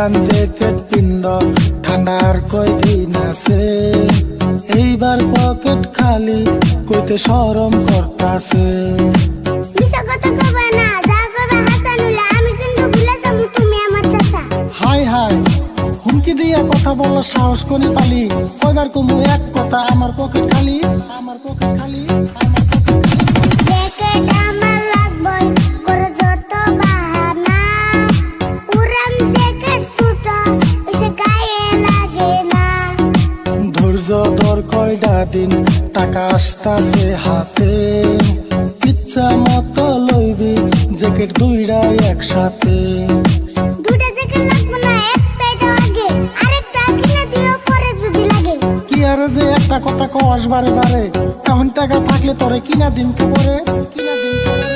পুরান জ্যাকেট পিন্দ ঠান্ডার কয়দিন আছে, এইবার পকেট খালি কইতে শরম করতাছে। হাই হাই হুমকি দিয়া কথা বলার সাহস করে পালি, কয়বার কমু এক কথা আমার পকেট খালি, আমার পকেট খালি, আমার পকেট ধৈর্য ধর কয়টা দিন টাকা আসতাছে হাতে, ইচ্ছা মতো লইবি জ্যাকেট দুইটা একসাথে। কি আর যে একটা কথা কস বারে বারে, এখন টাকা থাকলে তোরে কিনা দিন কে পরে, কিনা দিন কে পরে।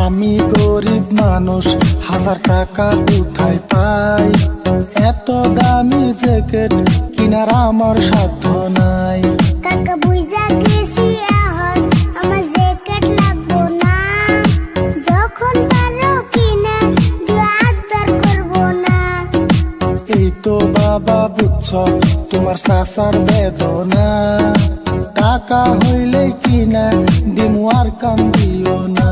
আমি গরিব মানুষ 1000 টাকা কোথায় পাই, এত দামি জ্যাকেট কিনার আমার সাধ্য নাই। এই তো বাবা বুঝছ তোমার চাচার বেদনা, টাকা হইলে কিনা দিমু আর কান্দিও না।